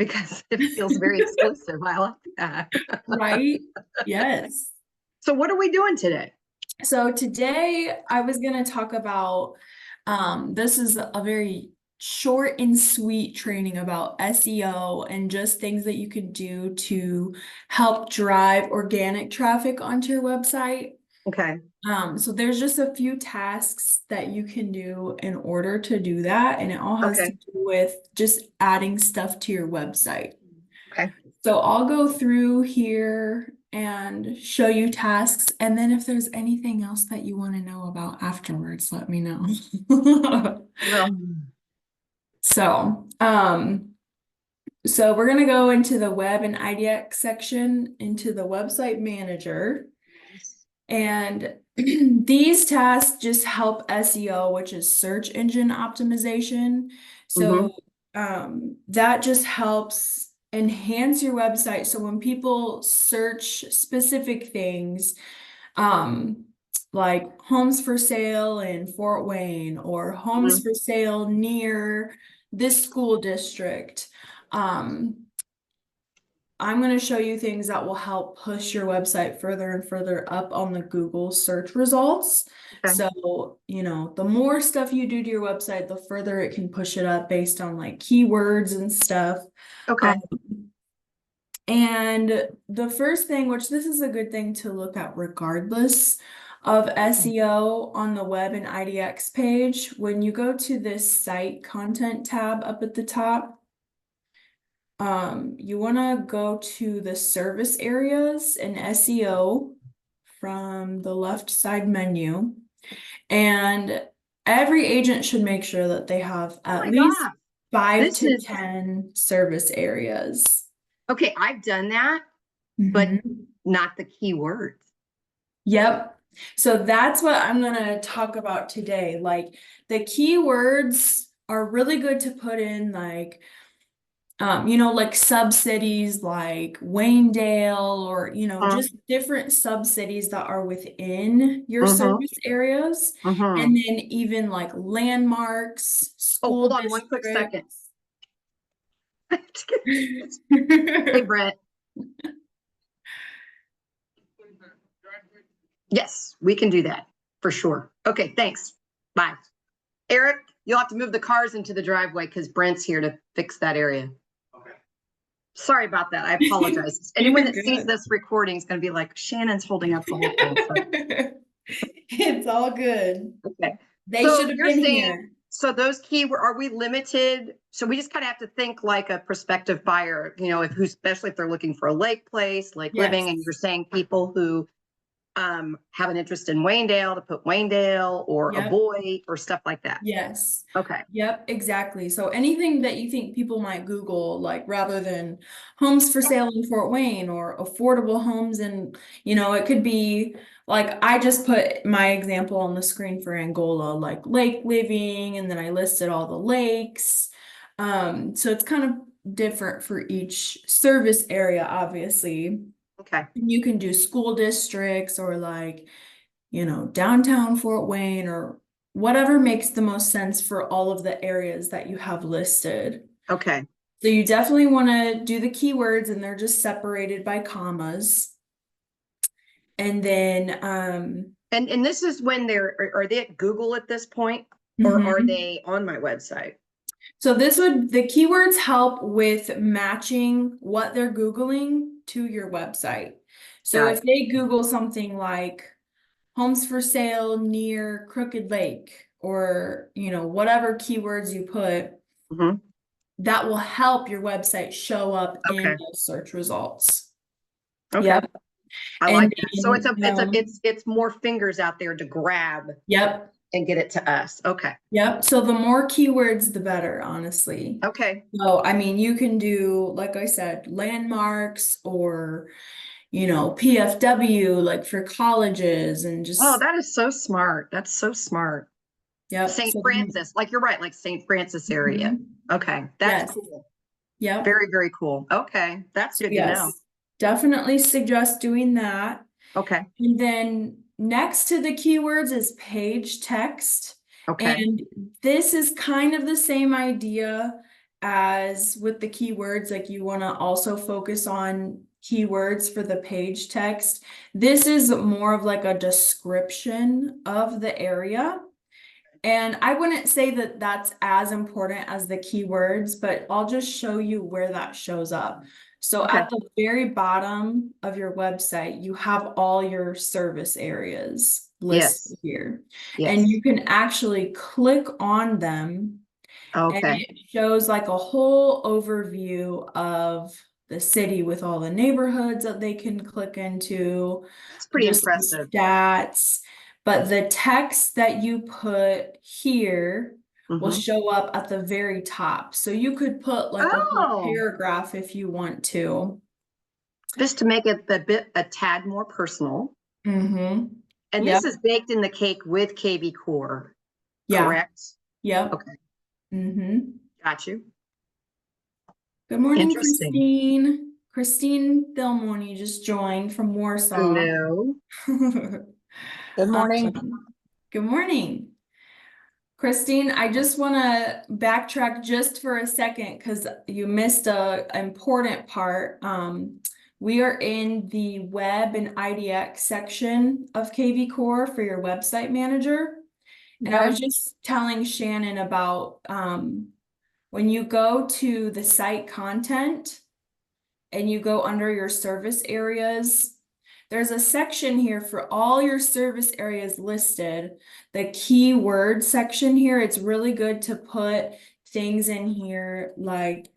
because it feels very exclusive. I like that. Right? Yes. So what are we doing today? So today I was going to talk about this is a very short and sweet training about SEO and just things that you could do to help drive organic traffic onto your website. Okay. So there's just a few tasks that you can do in order to do that, and it all has to Okay. do with just adding stuff to your website. Okay. So I'll go through here and show you tasks, and then if there's anything else that you want to know about afterwards, let me know. Well, So, so we're gonna go into the web and IDX section, into the website manager. And these tasks just help SEO, which is search engine optimization. So that just helps enhance your website. So when people search specific things, um, like homes for sale in Fort Wayne or homes for sale near this school district, I'm going to show you things that will help push your website further and further up on the Google search results. Okay. So, the more stuff you do to your website, the further it can push it up based on like keywords and stuff. Okay. And the first thing, which this is a good thing to look at regardless of SEO on the web and IDX page, when you go to this site content tab up at the top, you want to go to the service areas and SEO from the left side menu. And every agent should make sure that they have at least 5 to 10 service areas. Okay, I've done that, but not the keywords. Yep. So that's what I'm going to talk about today. Like the keywords are really good to put in, like like sub-cities like Wayndale or, just different sub-cities that are within your service areas. And then even like landmarks, school hold on one quick second. districts. Hey, Brett. Yes, we can do that for sure. Okay, thanks. Bye. Eric, you'll have to move the cars into the driveway because Brent's here to fix that area. Okay. Sorry about that. I apologize. Anyone that sees this recording is going to be like, Shannon's holding up the whole thing. It's all good. Okay. They should have been here. So those are we limited? So we just kind of have to think like a prospective buyer, especially if they're looking for a lake place, like living, and you're saying people who have an interest in Wayndale, to put Wayndale or a boy or stuff like that. Yes. Okay. Yep, exactly. So anything that you think people might Google, like rather than homes for sale in Fort Wayne or affordable homes, and it could be like I just put my example on the screen for Angola, like lake living, and then I listed all the lakes. So it's kind of different for each service area, obviously. Okay. You can do school districts or like, downtown Fort Wayne or whatever makes the most sense for all of the areas that you have listed. Okay. So you definitely want to do the keywords, and they're just separated by commas. And then and this is when are they at Google at this point, or are they on my website? So the keywords help with matching what they're Googling to your website. So if they Google something like homes for sale near Crooked Lake, or, whatever keywords you put, that will help your website show up in those search results. Okay. Yep. I like that. So it's more fingers out there to grab. Yep. And get it to us. Okay. Yep. So the more keywords, the better, honestly. Okay. So, you can do, like I said, landmarks or, PFW, like for colleges, and just. Oh, that is so smart. That's so smart. Yep. St. Francis, like you're right, like St. Francis area. Okay. That's cool. Yeah. Very, very cool. Okay. That's good to know. Definitely suggest doing that. Okay. And then next to the keywords is page text. Okay. And this is kind of the same idea as with the keywords, like you want to also focus on keywords for the page text. This is more of like a description of the area. And I wouldn't say that that's as important as the keywords, but I'll just show you where that shows up. So Okay. at the very bottom of your website, you have all your service areas listed Yes. here. And Yes. you can actually click on them and Okay. it shows like a whole overview of the city with all the neighborhoods that they can click into, That's pretty just the impressive. stats. But the text that you put here will Hmm. show up at the very top. So you could put like a whole Oh, paragraph if you want to. just to make it a tad more personal. Mm-hmm. And Yep. this is baked in the cake with KB Core, Yeah. correct? Yep. Okay. Mm-hmm. Got you. Good morning, Interesting. Christine. Christine Thilmoni just joined from Warsaw. Hello. Good morning. Good morning. Christine, I just want to backtrack just for a second because you missed a important part. We are in the web and IDX section of KV Core for your website manager. And I Okay. was just telling Shannon about when you go to the site content and you go under your service areas, there's a section here for all your service areas listed. The keyword section here, it's really good to put things in here like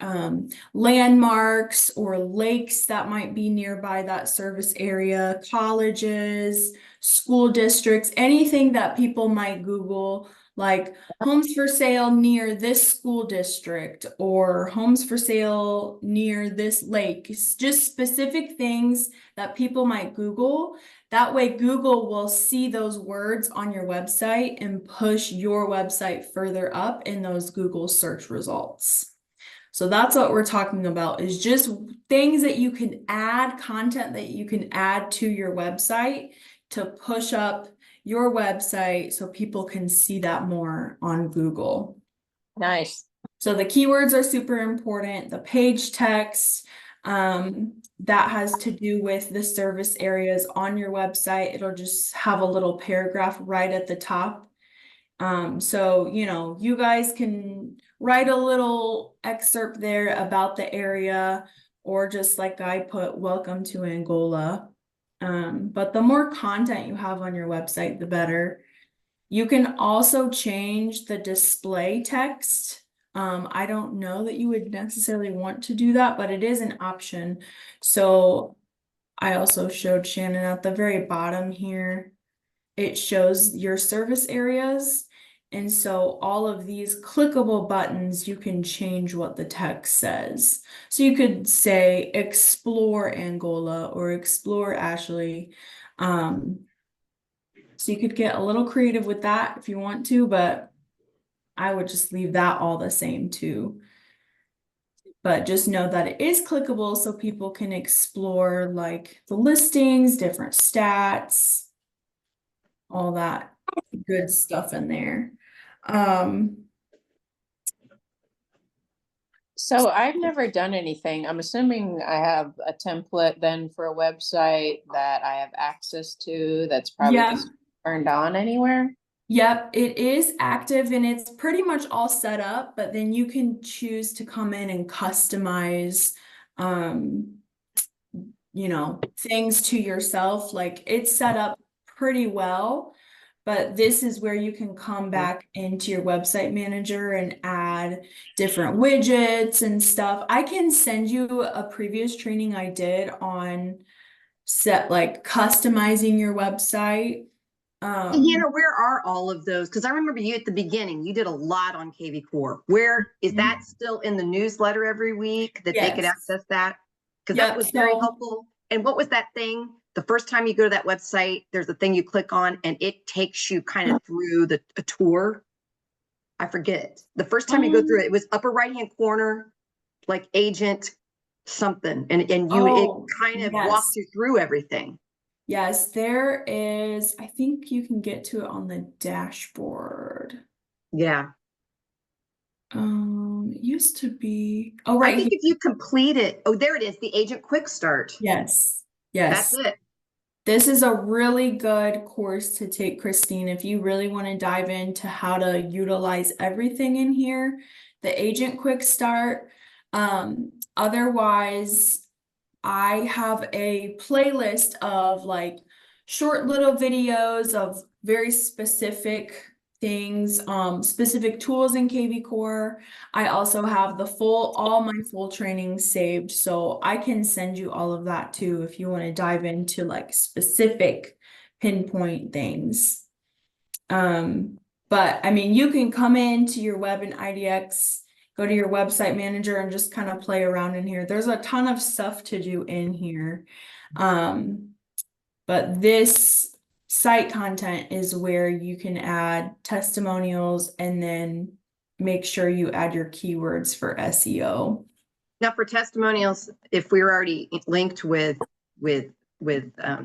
landmarks or lakes that might be nearby that service area, colleges, school districts, anything that people might Google, like homes for sale near this school district or homes for sale near this lake. It's just specific things that people might Google. That way, Google will see those words on your website and push your website further up in those Google search results. So that's what we're talking about, is just things that you can add, content that you can add to your website to push up your website so people can see that more on Google. Nice. So the keywords are super important. The page text, that has to do with the service areas on your website. It'll just have a little paragraph right at the top. So, you guys can write a little excerpt there about the area, or just like I put, welcome to Angola. But the more content you have on your website, the better. You can also change the display text. I don't know that you would necessarily want to do that, but it is an option. So I also showed Shannon at the very bottom here, it shows your service areas. And so all of these clickable buttons, you can change what the text says. So you could say explore Angola or explore Ashley. So you could get a little creative with that if you want to, but I would just leave that all the same too. But just know that it is clickable so people can explore like the listings, different stats, all that good stuff in there. So I've never done anything. I'm assuming I have a template then for a website that I have access to that's probably Yeah. just turned on anywhere. Yep, it is active and it's pretty much all set up, but then you can choose to come in and customize things to yourself. Like it's set up pretty well, but this is where you can come back into your website manager and add different widgets and stuff. I can send you a previous training I did on like customizing your website. Where are all of those? Because I remember you at the beginning, you did a lot on KV Core. Where is that still in the newsletter every week that they could Yes. access that? Because Yep, that was very helpful. And what was that thing? The first time you go to that website, there's a thing you click on and it takes you kind of through a tour. I forget. The first time you go through it, it was upper right-hand corner, like agent something. And it kind of walks you through everything. Yes, there is. I think you can get to it on the dashboard. Yeah. It used to be, oh, I right think here. if you complete it, oh, there it is, the Agent Quick Start. Yes, That's yes. it. This is a really good course to take, Christine, if you really want to dive into how to utilize everything in here. The Agent Quick Start. Otherwise, I have a playlist of like short little videos of very specific things, specific tools in KV Core. I also have all my full training saved, so I can send you all of that too if you want to dive into like specific pinpoint things. But I mean, you can come into your web and IDX, go to your website manager and just kind of play around in here. There's a ton of stuff to do in here. But this site content is where you can add testimonials and then make sure you add your keywords for SEO. Now for testimonials, if we're already linked with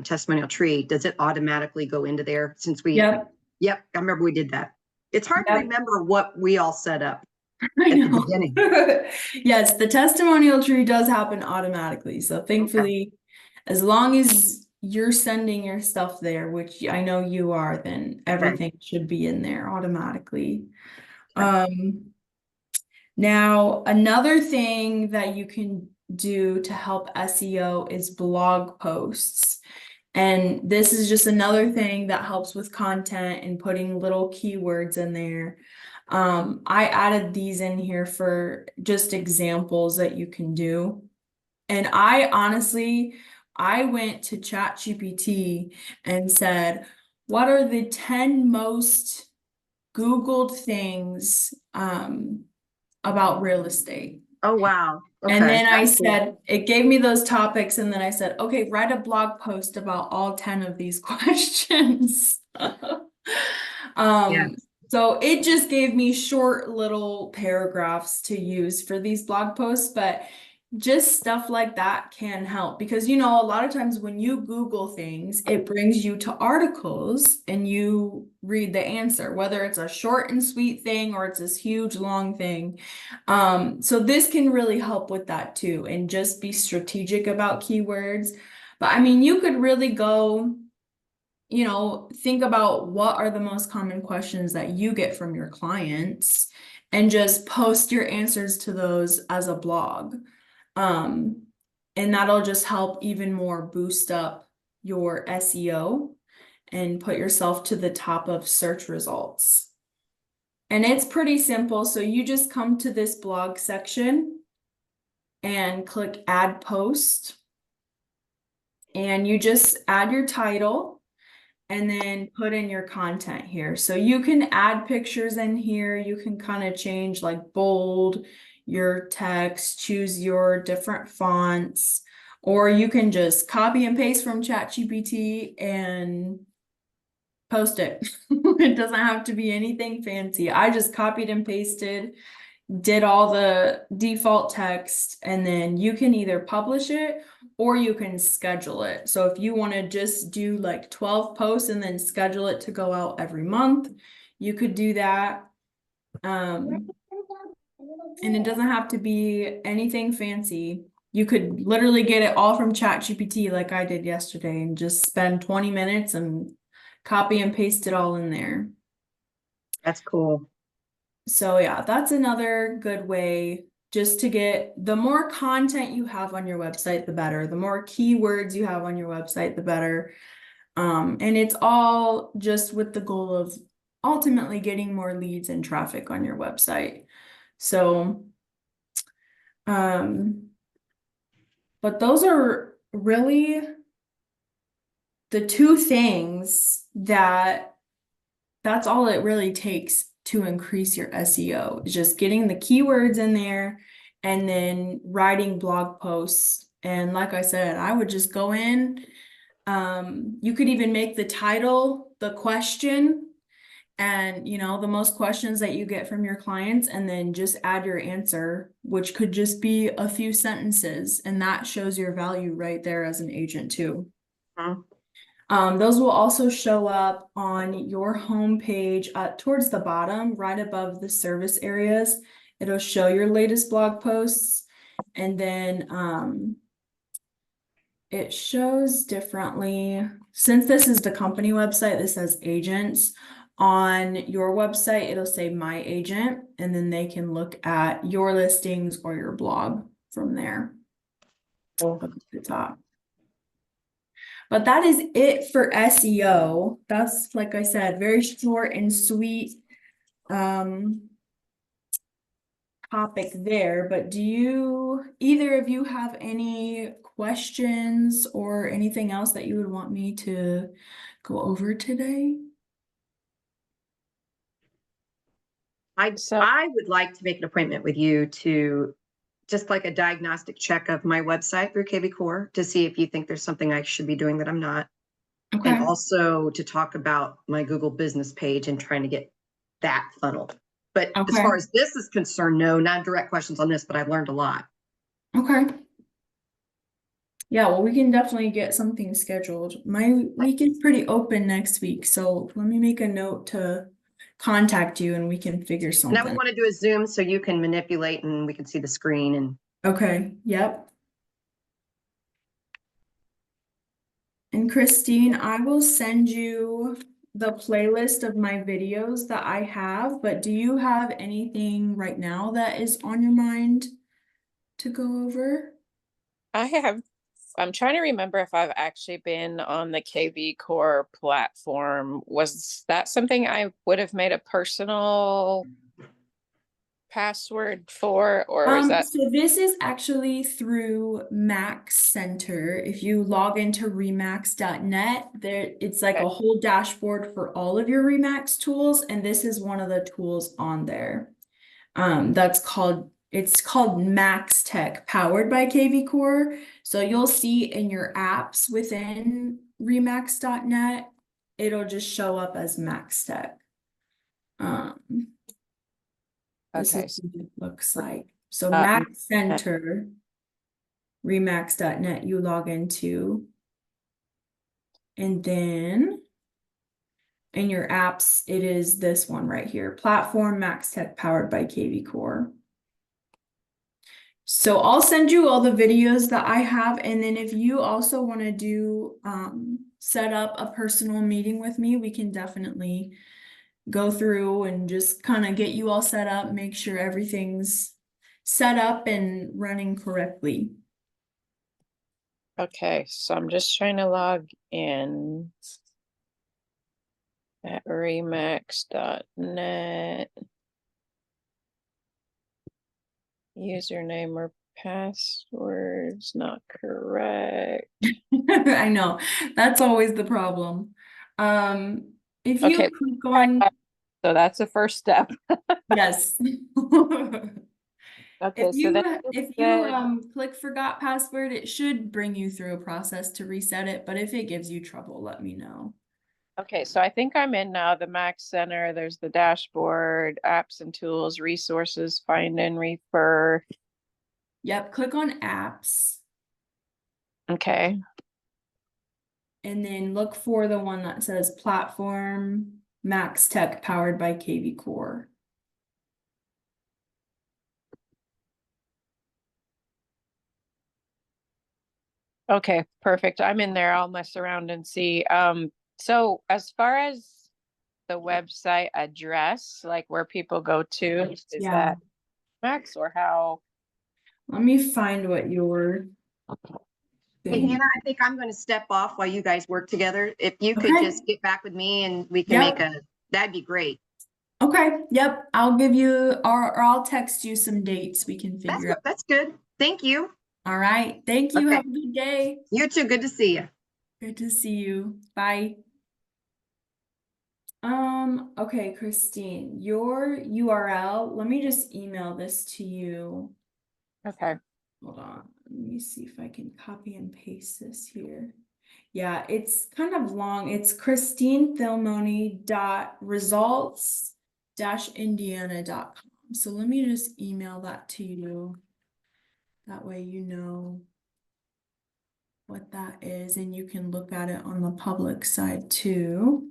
testimonial tree, does it automatically go into there since we? Yep. Yep, I remember we did that. It's hard to Yep. remember what we all set up I at the know. beginning. Yes, the testimonial tree does happen automatically. So thankfully, as long as you're sending your stuff there, which I know you are, then everything should be in there automatically. Now, another thing that you can do to help SEO is blog posts. And this is just another thing that helps with content and putting little keywords in there. I added these in here for just examples that you can do. And I honestly went to ChatGPT and said, what are the 10 most Googled things about real estate? Oh, wow. Okay. And then I That's cool. said, it gave me those topics, and then I said, okay, write a blog post about all 10 of these questions. So it just gave me short little paragraphs to use for these blog posts, but just stuff like that can help because, you know, a lot of times when you Google things, it brings you to articles and you read the answer, whether it's a short and sweet thing or it's this huge long thing. So this can really help with that too, and just be strategic about keywords. But I mean, you could really go, you know, think about what are the most common questions that you get from your clients and just post your answers to those as a blog. And that'll just help even more boost up your SEO and put yourself to the top of search results. And it's pretty simple. So you just come to this blog section and click add post. And you just add your title and then put in your content here. So you can add pictures in here. You can kind of change like bold your text, choose your different fonts, or you can just copy and paste from ChatGPT and post it. It doesn't have to be anything fancy. I just copied and pasted, did all the default text, and then you can either publish it or you can schedule it. So if you want to just do like 12 posts and then schedule it to go out every month, you could do that. And it doesn't have to be anything fancy. You could literally get it all from ChatGPT like I did yesterday and just spend 20 minutes and copy and paste it all in there. That's cool. So yeah, that's another good way just to get the more content you have on your website, the better. The more keywords you have on your website, the better. And it's all just with the goal of ultimately getting more leads and traffic on your website. So, but those are really the two things that's all it really takes to increase your SEO, is just getting the keywords in there and then writing blog posts. And like I said, I would just go in. You could even make the title the question, and you know, the most questions that you get from your clients, and then just add your answer, which could just be a few sentences, and that shows your value right there as an agent too. Those will also show up on your home page towards the bottom, right above the service areas. It'll show your latest blog posts, and then it shows differently. Since this is the company website, this says agents. On your website, it'll say my agent, and then they can look at your listings or your blog from there. Up to the top. But that is it for SEO. That's, like I said, very short and sweet topic there. But do either of you have any questions or anything else that you would want me to go over today? I would like to make an appointment with you to just like a diagnostic check of my website through KV Core to see if you think there's something I should be doing that I'm not. Okay. And also to talk about my Google business page and trying to get that funneled. But as Okay. far as this is concerned, no, not direct questions on this, but I've learned a lot. Okay. Yeah, well, we can definitely get something scheduled. My week is pretty open next week, so let me make a note to contact you and we can figure And I would something. want to do a Zoom so you can manipulate and we can see the screen and Okay, yep. And Christine, I will send you the playlist of my videos that I have, but do you have anything right now that is on your mind to go over? I'm trying to remember if I've actually been on the KV Core platform. Was that something I would have made a personal password for, or was that? So this is actually through Max Center. If you log into remax.net, it's like a whole dashboard for all of your Remax tools, and this is one of the tools on there. It's called Max Tech, powered by KV Core. So you'll see in your apps within remax.net, it'll just show up as Max Tech. This Okay. is what it looks like. So Max Center, remax.net, you log into. And then in your apps, it is this one right here, Platform Max Tech, powered by KV Core. So I'll send you all the videos that I have. And then if you also want to do set up a personal meeting with me, we can definitely go through and just kind of get you all set up, make sure everything's set up and running correctly. Okay, so I'm just trying to log in at remax.net. Username or passwords not correct. I know, that's always the problem. If you Okay. click on, So that's the first step. yes. Okay, If you click forgot password, it should bring you through a process to reset it, but if it gives you trouble, let me know. okay, so I think I'm in now, the Max Center. There's the dashboard, apps and tools, resources, find and refer. Yep, click on apps Okay. and then look for the one that says Platform Max Tech, powered by KV Core. Okay, perfect. I'm in there. I'll mess around and see. So as far as the website address, like where people go to, is that Max or how? Let me find what your Hey, thing. Hannah, I think I'm going to step off while you guys work together. If you could Okay. just get back with me and we can Yep. that'd be great. Okay, yep. I'll give you or I'll text you some dates we can figure out. That's good. Thank you. All right. Thank you. Okay. Have a good day. You too. Good to see you. Good to see you. Bye. Okay, Christine, your URL, let me just email this to you. Okay. Hold on. Let me see if I can copy and paste this here. Yeah, it's kind of long. It's christinethilmony.results-indiana.com. So let me just email that to you. That way you know what that is and you can look at it on the public side too.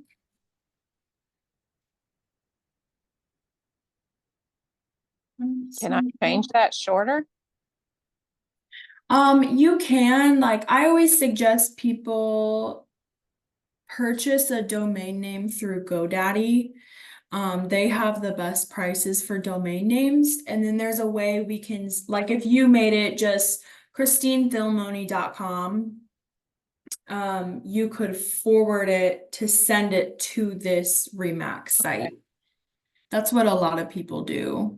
Can I change that shorter? You can, like, I always suggest people purchase a domain name through GoDaddy. They have the best prices for domain names. And then there's a way we can, like, if you made it just christinefilmoni.com, you could forward it to send it to this Remax site. Okay. That's what a lot of people do.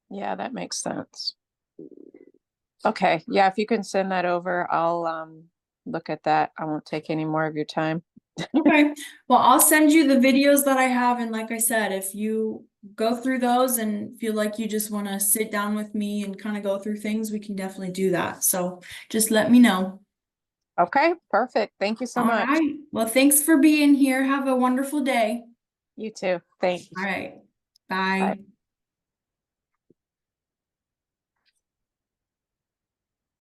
Yeah, that makes sense. Okay, yeah, if you can send that over, I'll look at that. I won't take any more of your time. Okay, well, I'll send you the videos that I have, and like I said, if you go through those and feel like you just want to sit down with me and kind of go through things, we can definitely do that. So just let me know. Okay, perfect. Thank you so All much. right. Well, thanks for being here. Have a wonderful day. You too. Thanks. All right. Bye. Bye.